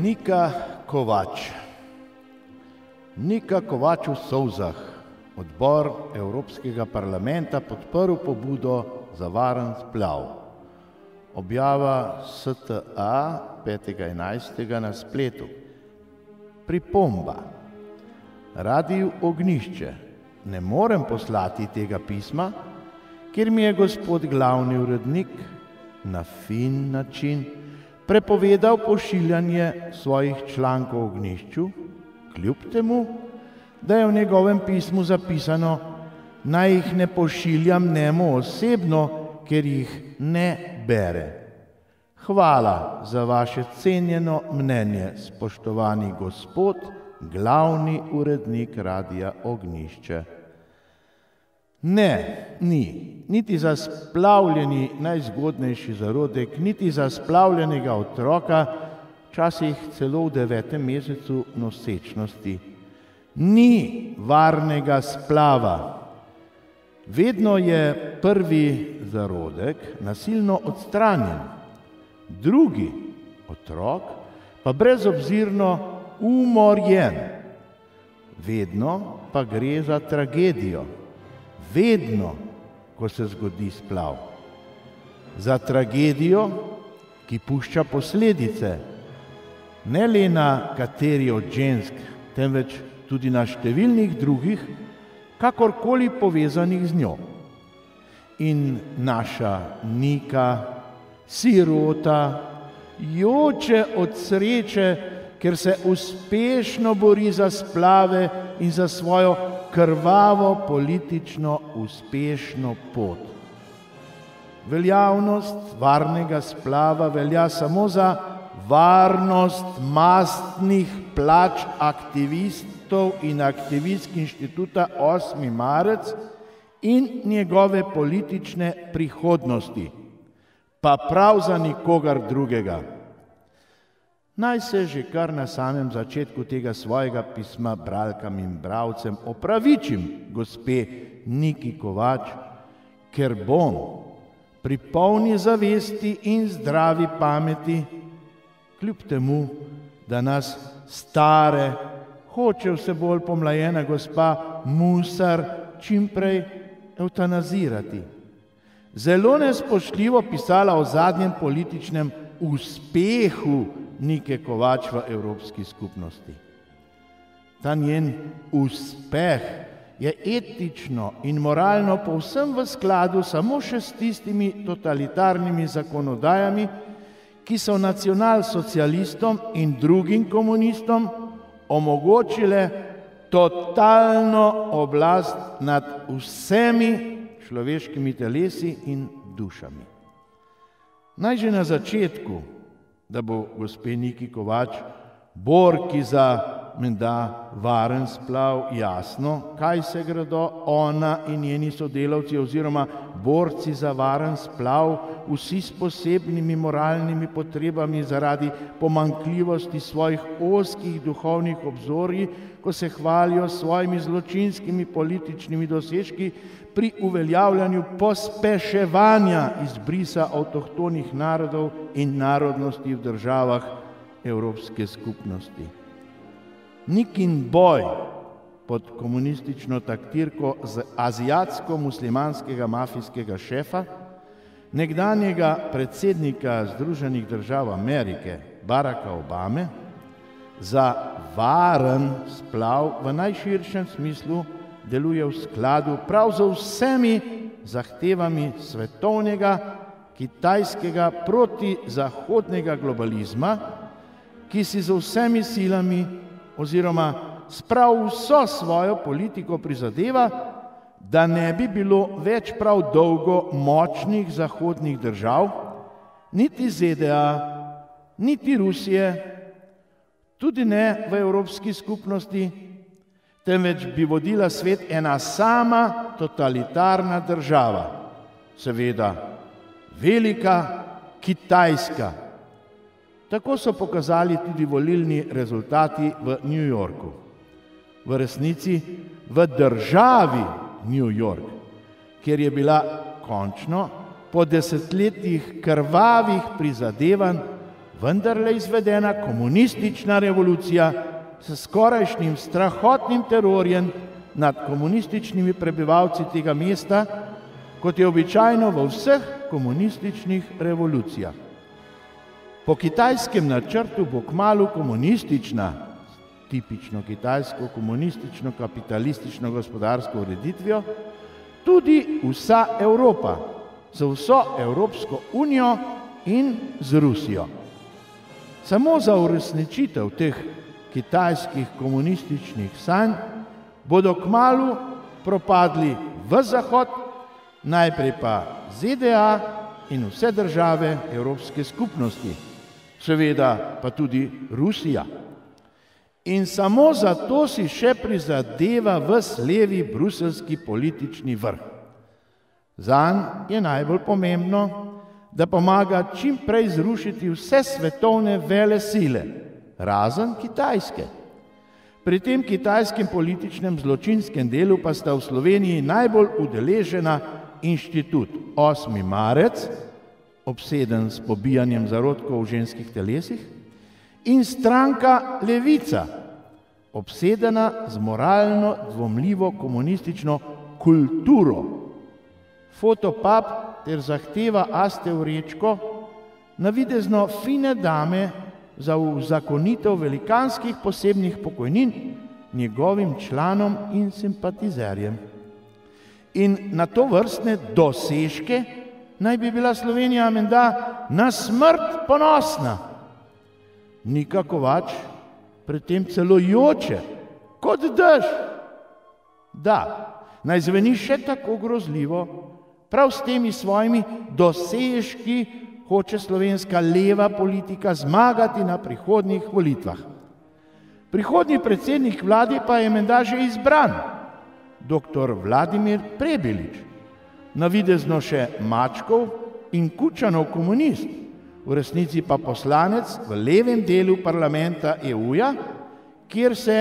Nika Kovač. Nika Kovač v solzah. Odbor Evropskega parlamenta podprl pobudo za varen splav. Objava STA 5.11. na spletu. Pripomba. Radiu Ognjišče. Ne morem poslati tega pisma, ker mi je gospod glavni urednik na fin način prepovedal pošiljanje svojih člankov o Ognjišču, kljub temu, da je v njegovem pismu zapisano, naj jih ne pošiljam njemu osebno, ker jih ne bere. Hvala za vaše cenjeno mnenje, spoštovani gospod, glavni urednik Radia Ognjišče. Ne, ni, niti za splavljeni najzgodnejši zarodek, niti za splavljenega otroka, včasih celo v 9. mesecu nosečnosti. Ni varnega splava. Vedno je prvi zarodek nasilno odstranjen, drugi otrok pa brezobzirno umorjen. Vedno pa gre za tragedijo. Vedno, ko se zgodi splav. Za tragedijo, ki pušča posledice, ne le na kateri od žensk, temveč tudi na številnih drugih, kakorkoli povezanih z njo. In naša Nika, sirota, joče od sreče, ker se uspešno bori za splave in za svojo krvavo politično uspešno pot. Veljavnost varnega splava velja samo za varnost mastnih plač aktivistov in aktivistk inštituta 8. marec in njegove politične prihodnosti, pa prav za nikogar drugega. Naj se že kar na samem začetku tega svojega pisma bralkam in bralcem opravičim gospe Niki Kovač, ker bom pri polni zavesti in zdravi pameti, kljub temu, da nas stare, hoče vse bolj pomlajena gospa Musar čimprej evtanazirati. Zelo nespoštljivo pisala o zadnjem političnem uspehu Nike Kovač v Evropski skupnosti. Ta njen uspeh je etično in moralno povsem v skladu samo še s tistimi totalitarnimi zakonodajami, ki so nacionalsocialistom in drugim komunistom omogočile totalno oblast nad vsemi človeškimi telesi in dušami. Naj že na začetku, da bo gospe Niki Kovač, borki za menda varen splav, jasno, kaj se gredo ona in njeni sodelavci oziroma borci za varen splav, vsi s posebnimi moralnimi potrebami zaradi pomanjkljivosti svojih ozkih duhovnih obzorij, ko se hvalijo s svojimi zločinskimi političnimi dosežki pri uveljavljanju pospeševanja izbrisa avtohtonih narodov in narodnosti v državah Evropske skupnosti. Nikin boj pod komunistično taktirko z azijatsko-muslimanskega mafijskega šefa, nekdanjega predsednika Združenih držav Amerike, Baracka Obame, za varen splav v najširšem smislu deluje v skladu prav z vsemi zahtevami svetovnega, kitajskega protizahodnega globalizma, ki si z vsemi silami oziroma sprav vso svojo politiko prizadeva, da ne bi bilo več prav dolgo močnih zahodnih držav, niti ZDA, niti Rusije, tudi ne v Evropski skupnosti, temveč bi vodila svet ena sama totalitarna država, seveda velika Kitajska. Tako so pokazali tudi volilni rezultati v New Yorku. V resnici v državi New York, kjer je bila končno po desetletjih krvavih prizadevanj vendarle izvedena komunistična revolucija s skorajšnjim strahotnim terorjem nad komunističnimi prebivalci tega mesta, kot je običajno v vseh komunističnih revolucijah. Po kitajskem načrtu bo kmalu komunistična, tipično kitajsko komunistično kapitalistično gospodarsko ureditvijo, tudi vsa Evropa, z vso Evropsko unijo in z Rusijo. Samo za uresničitev teh kitajskih komunističnih sanj bodo kmalu propadli v Zahod, najprej pa ZDA in vse države Evropske skupnosti, seveda pa tudi Rusija. In samo zato si še prizadeva ves levi bruseljski politični vrh. Zanj je najbolj pomembno, da pomaga čim prej zrušiti vse svetovne velesile, razen Kitajske. Pri tem kitajskem političnem zločinskem delu pa sta v Sloveniji najbolj udeležena inštitut 8. marec, obseden s pobijanjem zarodkov v ženskih telesih, in stranka Levica, obsedena z moralno dvomljivo komunistično kulturo. Fotopub ter zahteva Aste Vrečko, navidezno fine dame, za uzakonitev velikanskih posebnih pokojnin njegovim članom in simpatizerjem. In na to vrstne dosežke naj bi bila Slovenija menda na smrt ponosna. Nika Kovač pred tem celo joče, kot dež. Da, naj zveni še tako grozljivo, prav s temi svojimi dosežki hoče slovenska leva politika zmagati na prihodnjih volitvah. Prihodnji predsednik vlade pa je menda že izbran, dr. Vladimir Prebilič, navidezno še Mačkov in Kučanov komunist, v resnici pa poslanec v levem delu parlamenta EU-ja, kjer se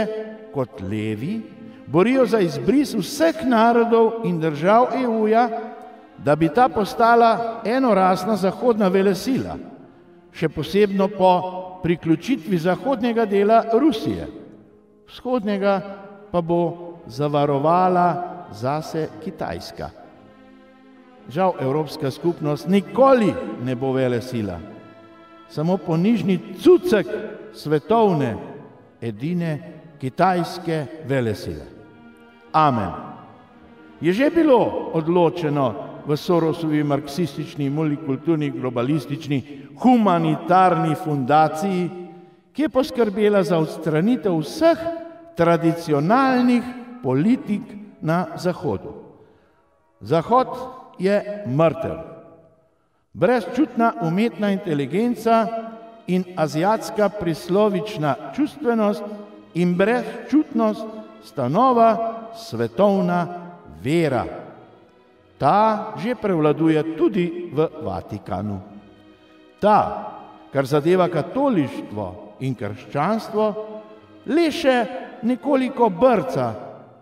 kot levi borijo za izbris vseh narodov in držav EU-ja, da bi ta postala enorasna zahodna velesila, še posebno po priključitvi zahodnega dela Rusije. Vzhodnega pa bo zavarovala zase Kitajska. Žal Evropska skupnost nikoli ne bo velesila, samo ponižni cucek svetovne, edine kitajske velesile. Amen. Je že bilo odločeno v Sorosovi marksistični, multikulturni, globalistični, humanitarni fundaciji, ki je poskrbela za odstranitev vseh tradicionalnih politik na Zahodu. Zahod je mrtev. Brezčutna umetna inteligenca in azijatska prislovična čustvenost in brezčutnost sta nova svetovna vera. Ta že prevladuje tudi v Vatikanu. Ta, kar zadeva katolištvo in krščanstvo, le še nekoliko brca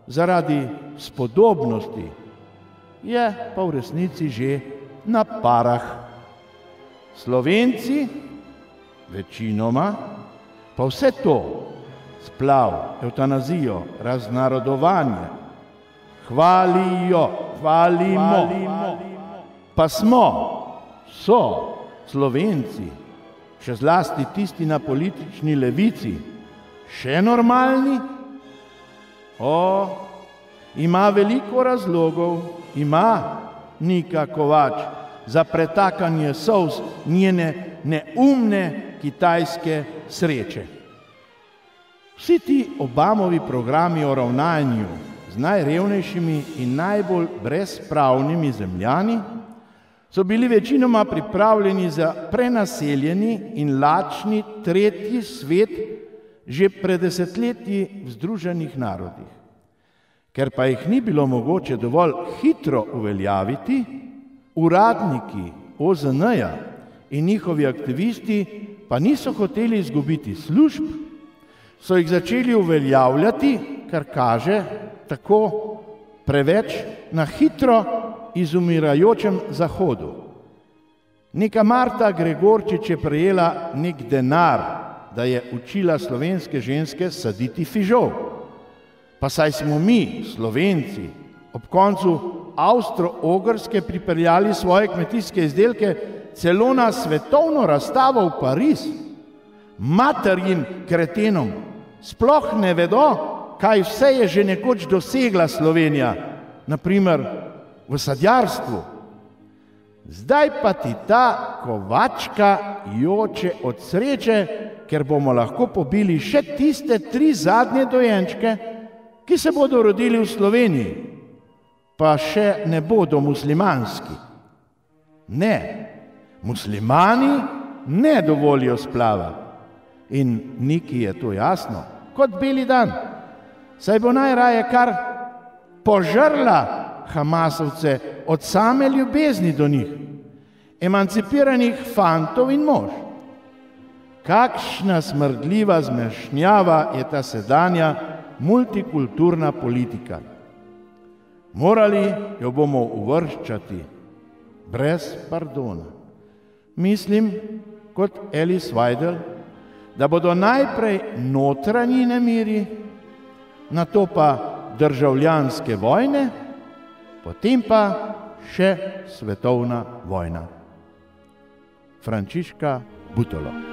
zaradi spodobnosti, je pa v resnici že na parah. Slovenci, večinoma, pa vse to, splav, evtanazijo, raznarodovanje, hvalijo, hvalimo. Pa so Slovenci, še zlasti tisti na politični levici, še normalni? Ima veliko razlogov, ima Nika Kovač za pretakanje solz njene neumne kitajske sreče. Vsi ti Obamovi programi o ravnanju z najrevnejšimi in najbolj brezpravnimi zemljani so bili večinoma pripravljeni za prenaseljeni in lačni tretji svet že pred desetletji v Združenih narodih. Ker pa jih ni bilo mogoče dovolj hitro uveljaviti, uradniki OZN-ja in njihovi aktivisti pa niso hoteli izgubiti služb, so jih začeli uveljavljati, kar kaže, tako preveč na hitro izumirajočem Zahodu. Neka Marta Gregorčič je prejela nek denar, da je učila slovenske ženske saditi fižol. Pa saj smo mi, Slovenci, ob koncu Avstro-Ogrske pripeljali svoje kmetijske izdelke celo na svetovno razstavo v Pariz. Materjim kretenom sploh ne vedo, kaj vse je že nekoč dosegla Slovenija, naprimer v sadjarstvu. Zdaj pa ti ta Kovačka joče od sreče, ker bomo lahko pobili še tiste 3 zadnje dojenčke, ki se bodo rodili v Sloveniji, pa še ne bodo muslimanski. Ne, muslimani ne dovolijo splava. In Niki je to jasno, kot beli dan. Saj bo najraje kar požrla Hamasovce od same ljubezni do njih, emancipiranih fantov in mož. Kakšna smrdljiva zmešnjava je ta sedanja multikulturna politika. Morali jo bomo uvrščati brez pardona. Mislim, kot Alice Weidel, da bodo najprej notranji nemiri, nato pa državljanske vojne, potem pa še svetovna vojna. Frančiška Butolo.